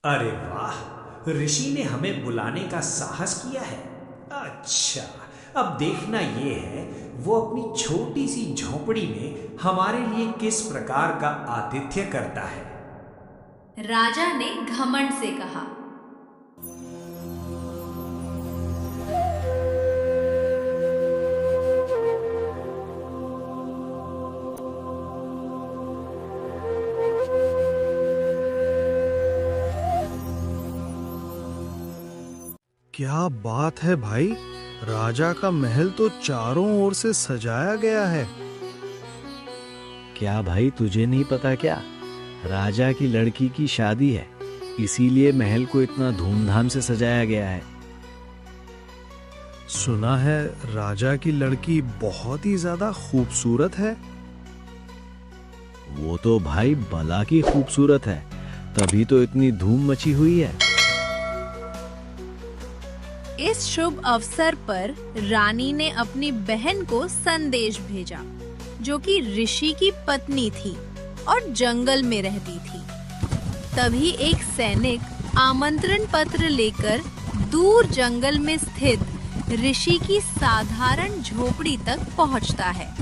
अरे वाह, ऋषि ने हमें बुलाने का साहस किया है। अच्छा, अब देखना ये है वो अपनी छोटी सी झोपड़ी में हमारे लिए किस प्रकार का आतिथ्य करता है। राजा ने घमंड से कहा। क्या बात है भाई, राजा का महल तो चारों ओर से सजाया गया है। क्या भाई, तुझे नहीं पता क्या? राजा की लड़की की शादी है, इसीलिए महल को इतना धूमधाम से सजाया गया है। सुना है राजा की लड़की बहुत ही ज्यादा खूबसूरत है। वो तो भाई बला की खूबसूरत है, तभी तो इतनी धूम मची हुई है। इस शुभ अवसर पर रानी ने अपनी बहन को संदेश भेजा, जो कि ऋषि की पत्नी थी और जंगल में रहती थी। तभी एक सैनिक आमंत्रण पत्र लेकर दूर जंगल में स्थित ऋषि की साधारण झोपड़ी तक पहुंचता है।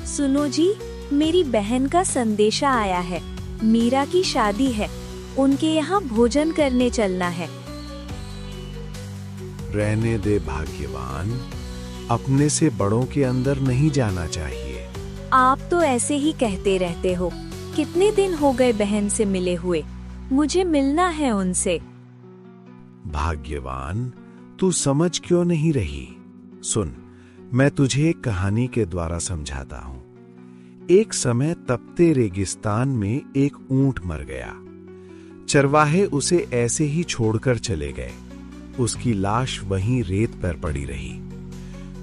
सुनो जी, मेरी बहन का संदेशा आया है। मीरा की शादी है, उनके यहाँ भोजन करने चलना है। रहने दे भाग्यवान, अपने से बड़ों के अंदर नहीं जाना चाहिए। आप तो ऐसे ही कहते रहते हो। कितने दिन हो गए बहन से मिले हुए, मुझे मिलना है उनसे। भाग्यवान, तू समझ क्यों नहीं रही? सुन, मैं तुझे एक कहानी के द्वारा समझाता हूँ। एक समय तपते रेगिस्तान में एक ऊंट मर गया। चरवाहे उसे ऐसे ही छोड़कर चले गए। उसकी लाश वहीं रेत पर पड़ी रही।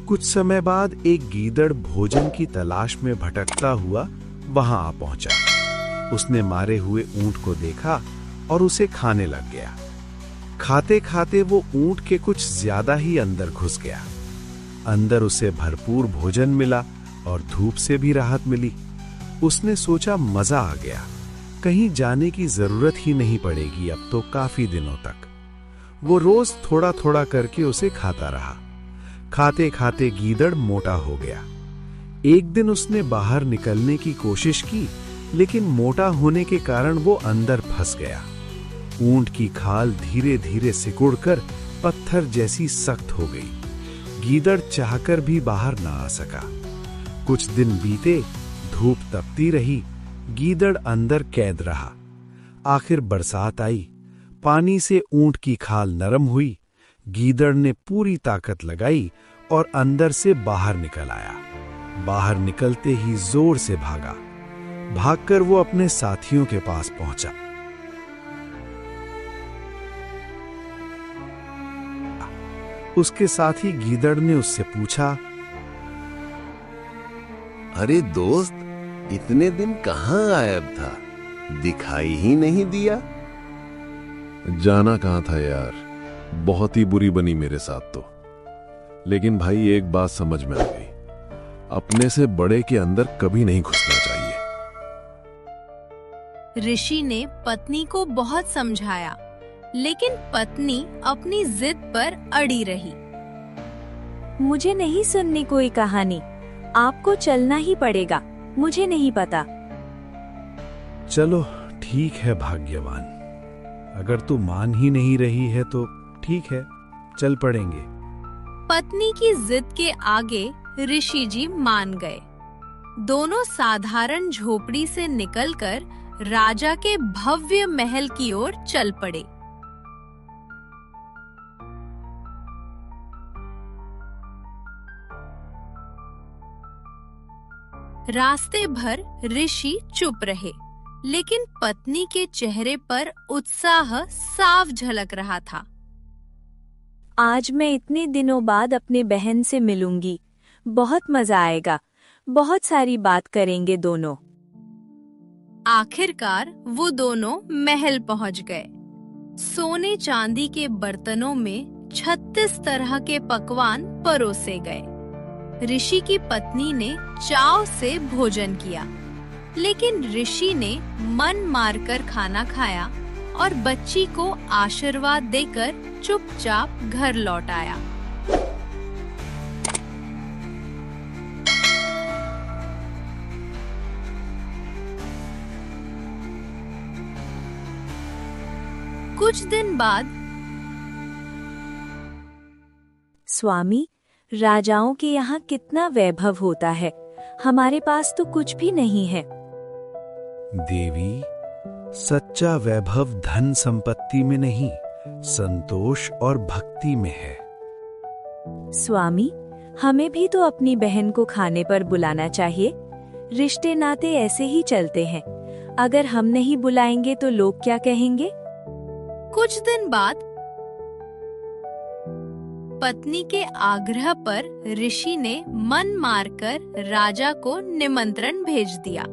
कुछ समय बाद एक गीदड़ भोजन की तलाश में भटकता हुआ वहां आ पहुंचा। उसने मारे हुए ऊंट को देखा और उसे खाने लग गया। खाते खाते वो ऊंट के कुछ ज्यादा ही अंदर घुस गया। अंदर उसे भरपूर भोजन मिला और धूप से भी राहत मिली। उसने सोचा मजा आ गया, कहीं जाने की जरूरत ही नहीं पड़ेगी अब तो काफी दिनों तक। वो रोज थोड़ा थोड़ा करके उसे खाता रहा। खाते खाते गीदड़ मोटा हो गया। एक दिन उसने बाहर निकलने की कोशिश की, लेकिन मोटा होने के कारण वो अंदर फंस गया। ऊंट की खाल धीरे धीरे सिकुड़कर पत्थर जैसी सख्त हो गई। गीदड़ चाहकर भी बाहर ना आ सका। कुछ दिन बीते, धूप तपती रही, गीदड़ अंदर कैद रहा। आखिर बरसात आई, पानी से ऊंट की खाल नरम हुई। गीदड़ ने पूरी ताकत लगाई और अंदर से बाहर निकल आया। बाहर निकलते ही जोर से भागा। भागकर वो अपने साथियों के पास पहुंचा। उसके साथी गीदड़ ने उससे पूछा, अरे दोस्त, इतने दिन कहाँ गायब था? दिखाई ही नहीं दिया। जाना कहाँ था यार, बहुत ही बुरी बनी मेरे साथ तो। लेकिन भाई एक बात समझ में आ गई, अपने से बड़े के अंदर कभी नहीं घुसना चाहिए। ऋषि ने पत्नी को बहुत समझाया, लेकिन पत्नी अपनी जिद पर अड़ी रही। मुझे नहीं सुननी कोई कहानी, आपको चलना ही पड़ेगा, मुझे नहीं पता। चलो ठीक है भाग्यवान, अगर तू मान ही नहीं रही है तो ठीक है, चल पड़ेंगे। पत्नी की जिद के आगे ऋषि जी मान गए। दोनों साधारण झोपड़ी से निकलकर राजा के भव्य महल की ओर चल पड़े। रास्ते भर ऋषि चुप रहे, लेकिन पत्नी के चेहरे पर उत्साह साफ झलक रहा था। आज मैं इतने दिनों बाद अपने बहन से मिलूंगी, बहुत मजा आएगा, बहुत सारी बात करेंगे दोनों। आखिरकार वो दोनों महल पहुंच गए। सोने चांदी के बर्तनों में 36 तरह के पकवान परोसे गए। ऋषि की पत्नी ने चाव से भोजन किया, लेकिन ऋषि ने मन मारकर खाना खाया और बच्ची को आशीर्वाद देकर चुपचाप घर लौट आया। कुछ दिन बाद स्वामी, राजाओं के यहाँ कितना वैभव होता है, हमारे पास तो कुछ भी नहीं है। देवी, सच्चा वैभव धन संपत्ति में नहीं, संतोष और भक्ति में है। स्वामी, हमें भी तो अपनी बहन को खाने पर बुलाना चाहिए। रिश्ते नाते ऐसे ही चलते हैं। अगर हम नहीं बुलाएंगे तो लोग क्या कहेंगे? कुछ दिन बाद पत्नी के आग्रह पर ऋषि ने मन मारकर राजा को निमंत्रण भेज दिया।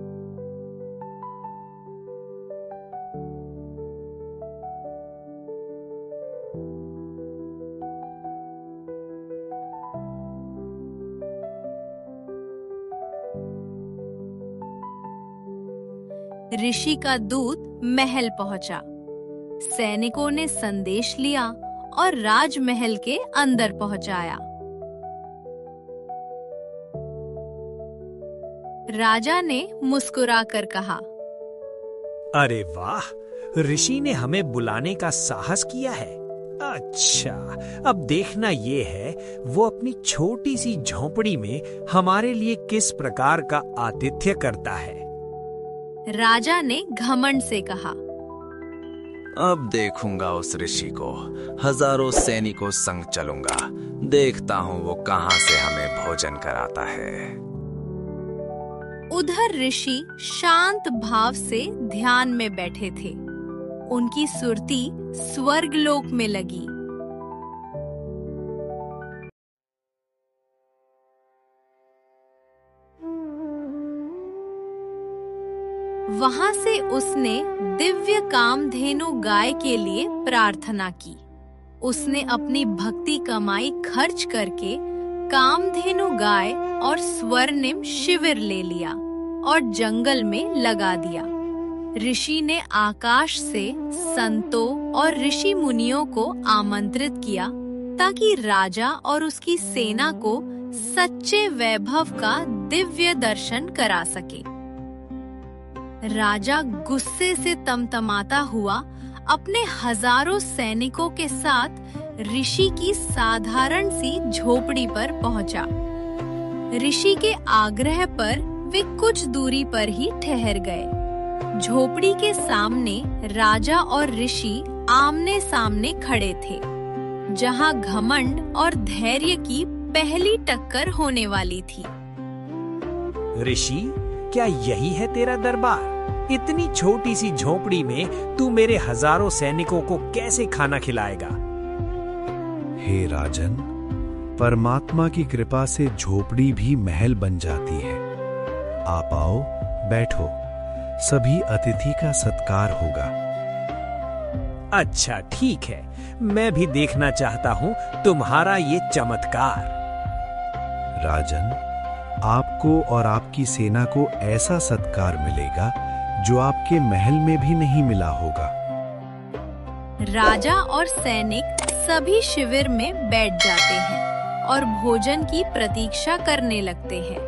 ऋषि का दूत महल पहुंचा। सैनिकों ने संदेश लिया और राजमहल के अंदर पहुंचाया। राजा ने मुस्कुराकर कहा, अरे वाह, ऋषि ने हमें बुलाने का साहस किया है। अच्छा, अब देखना ये है वो अपनी छोटी सी झोपड़ी में हमारे लिए किस प्रकार का आतिथ्य करता है। राजा ने घमंड से कहा, अब देखूंगा उस ऋषि को, हजारों सैनिकों संग चलूंगा, देखता हूँ वो कहाँ से हमें भोजन कराता है। उधर ऋषि शांत भाव से ध्यान में बैठे थे। उनकी सुरती स्वर्गलोक में लगी। वहां से उसने दिव्य कामधेनु गाय के लिए प्रार्थना की। उसने अपनी भक्ति कमाई खर्च करके कामधेनु गाय और स्वर्णिम शिविर ले लिया और जंगल में लगा दिया। ऋषि ने आकाश से संतों और ऋषि मुनियों को आमंत्रित किया ताकि राजा और उसकी सेना को सच्चे वैभव का दिव्य दर्शन करा सके। राजा गुस्से से तमतमाता हुआ अपने हजारों सैनिकों के साथ ऋषि की साधारण सी झोपड़ी पर पहुंचा। ऋषि के आग्रह पर वे कुछ दूरी पर ही ठहर गए। झोपड़ी के सामने राजा और ऋषि आमने सामने खड़े थे, जहां घमंड और धैर्य की पहली टक्कर होने वाली थी। ऋषि, क्या यही है तेरा दरबार? इतनी छोटी सी झोपड़ी में तू मेरे हजारों सैनिकों को कैसे खाना खिलाएगा? हे राजन, परमात्मा की कृपा से झोपड़ी भी महल बन जाती है। आप आओ, बैठो, सभी अतिथि का सत्कार होगा। अच्छा, ठीक है, मैं भी देखना चाहता हूँ तुम्हारा ये चमत्कार। राजन, आपको और आपकी सेना को ऐसा सत्कार मिलेगा जो आपके महल में भी नहीं मिला होगा। राजा और सैनिक सभी शिविर में बैठ जाते हैं और भोजन की प्रतीक्षा करने लगते हैं।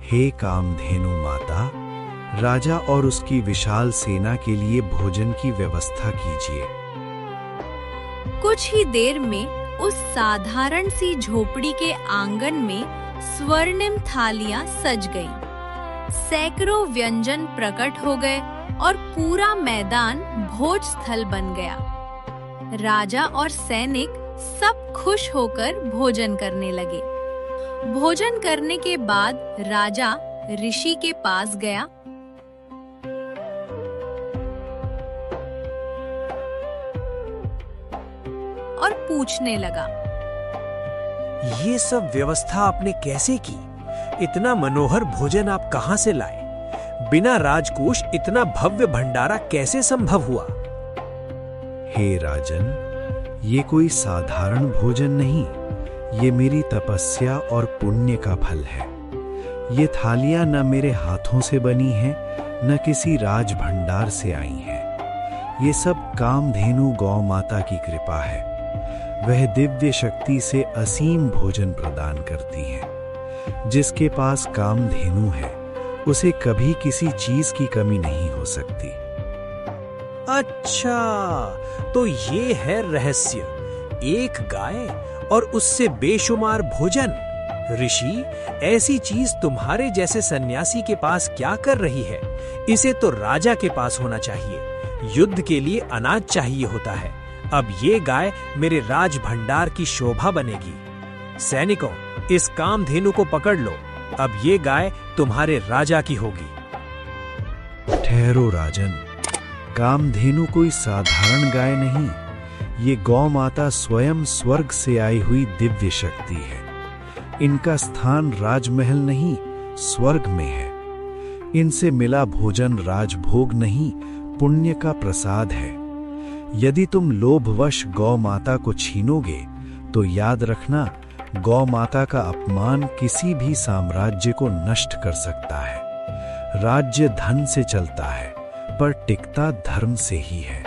हे कामधेनु माता, राजा और उसकी विशाल सेना के लिए भोजन की व्यवस्था कीजिए। कुछ ही देर में उस साधारण सी झोपड़ी के आंगन में स्वर्णिम थालियां सज गईं। सैकड़ों व्यंजन प्रकट हो गए और पूरा मैदान भोज स्थल बन गया। राजा और सैनिक सब खुश होकर भोजन करने लगे। भोजन करने के बाद राजा ऋषि के पास गया और पूछने लगा, ये सब व्यवस्था आपने कैसे की? इतना मनोहर भोजन आप कहाँ से लाए? बिना राजकोष इतना भव्य भंडारा कैसे संभव हुआ? हे राजन, ये कोई साधारण भोजन नहीं, ये मेरी तपस्या और पुण्य का फल है। ये थालियां न मेरे हाथों से बनी हैं, न किसी राज भंडार से आई हैं। ये सब कामधेनु गौ माता की कृपा है। वह दिव्य शक्ति से असीम भोजन प्रदान करती हैं। जिसके पास कामधेनु है, उसे कभी किसी चीज की कमी नहीं हो सकती। अच्छा, तो ये है रहस्य, एक गाय और उससे बेशुमार भोजन। ऋषि, ऐसी चीज तुम्हारे जैसे सन्यासी के पास क्या कर रही है? इसे तो राजा के पास होना चाहिए। युद्ध के लिए अनाज चाहिए होता है। अब ये गाय मेरे राज भंडार की शोभा बनेगी। सैनिकों, इस कामधेनु को पकड़ लो। अब ये गाय तुम्हारे राजा की होगी। ठहरो राजन, कामधेनु कोई साधारण गाय नहीं, ये गौ माता स्वयं स्वर्ग से आई हुई दिव्य शक्ति है। इनका स्थान राजमहल नहीं, स्वर्ग में है। इनसे मिला भोजन राजभोग नहीं, पुण्य का प्रसाद है। यदि तुम लोभवश गौ माता को छीनोगे तो याद रखना, गौ माता का अपमान किसी भी साम्राज्य को नष्ट कर सकता है। राज्य धन से चलता है, पर टिकता धर्म से ही है।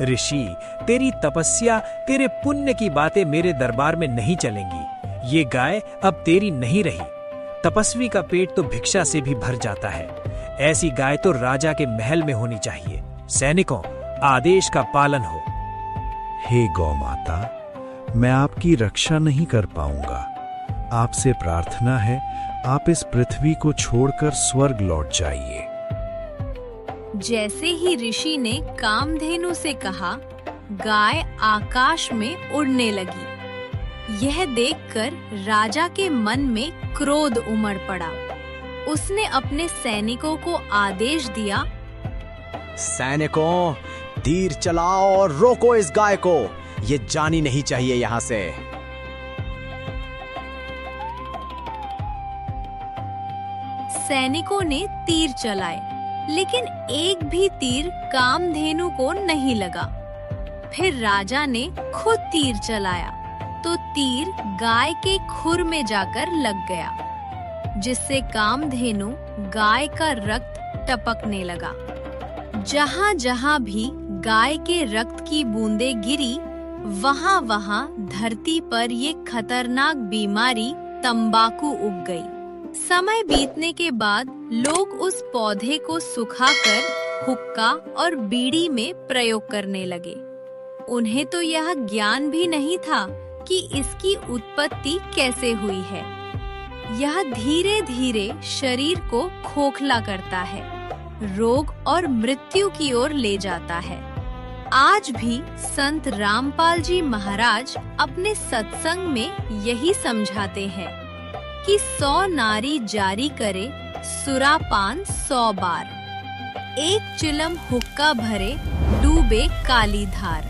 ऋषि, तेरी तपस्या, तेरे पुण्य की बातें मेरे दरबार में नहीं चलेंगी। ये गाय अब तेरी नहीं रही। तपस्वी का पेट तो भिक्षा से भी भर जाता है। ऐसी गाय तो राजा के महल में होनी चाहिए। सैनिकों, आदेश का पालन हो। हे गौ माता, मैं आपकी रक्षा नहीं कर पाऊंगा। आपसे प्रार्थना है, आप इस पृथ्वी को छोड़कर स्वर्ग लौट जाइए। जैसे ही ऋषि ने कामधेनु से कहा, गाय आकाश में उड़ने लगी। यह देखकर राजा के मन में क्रोध उमड़ पड़ा। उसने अपने सैनिकों को आदेश दिया, सैनिकों, तीर चलाओ और रोको इस गाय को। ये जानी नहीं चाहिए यहाँ से। सैनिकों ने तीर चलाए, लेकिन एक भी तीर कामधेनु को नहीं लगा। फिर राजा ने खुद तीर चलाया, तो तीर गाय के खुर में जाकर लग गया, जिससे कामधेनु गाय का रक्त टपकने लगा। जहाँ जहाँ भी गाय के रक्त की बूंदें गिरी, वहाँ वहाँ धरती पर ये खतरनाक बीमारी तंबाकू उग गई। समय बीतने के बाद लोग उस पौधे को सुखाकर हुक्का और बीड़ी में प्रयोग करने लगे। उन्हें तो यह ज्ञान भी नहीं था कि इसकी उत्पत्ति कैसे हुई है। यह धीरे धीरे शरीर को खोखला करता है, रोग और मृत्यु की ओर ले जाता है। आज भी संत रामपाल जी महाराज अपने सत्संग में यही समझाते हैं कि 100 नारी जारी करे सुरापान 100 बार। एक चिलम हुक्का भरे डूबे काली धार।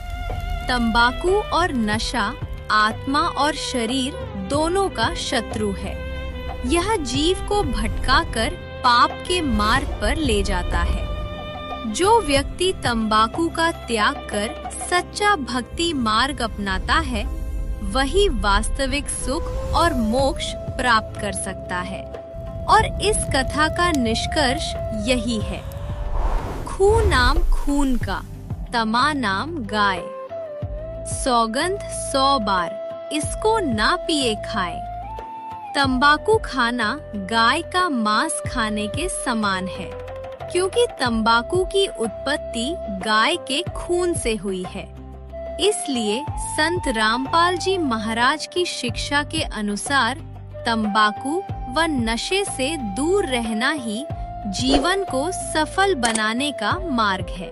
तंबाकू और नशा आत्मा और शरीर दोनों का शत्रु है। यह जीव को भटकाकर पाप के मार्ग पर ले जाता है। जो व्यक्ति तंबाकू का त्याग कर सच्चा भक्ति मार्ग अपनाता है, वही वास्तविक सुख और मोक्ष प्राप्त कर सकता है। और इस कथा का निष्कर्ष यही है, खू नाम खून का, तमा नाम गाय। सौगंध 100 बार, इसको ना पिए खाए। तंबाकू खाना गाय का मांस खाने के समान है, क्योंकि तंबाकू की उत्पत्ति गाय के खून से हुई है। इसलिए संत रामपाल जी महाराज की शिक्षा के अनुसार तंबाकू व नशे से दूर रहना ही जीवन को सफल बनाने का मार्ग है।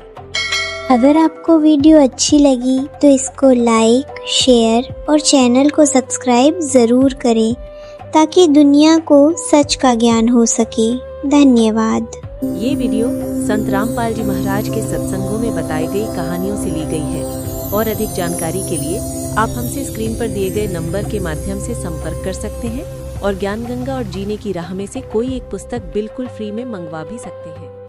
अगर आपको वीडियो अच्छी लगी तो इसको लाइक, शेयर और चैनल को सब्सक्राइब जरूर करें, ताकि दुनिया को सच का ज्ञान हो सके। धन्यवाद। ये वीडियो संत रामपाल जी महाराज के सत्संगों में बताई गई कहानियों से ली गई है और अधिक जानकारी के लिए आप हमसे स्क्रीन पर दिए गए नंबर के माध्यम से संपर्क कर सकते हैं। और ज्ञान गंगा और जीने की राह में से कोई एक पुस्तक बिल्कुल फ्री में मंगवा भी सकते हैं।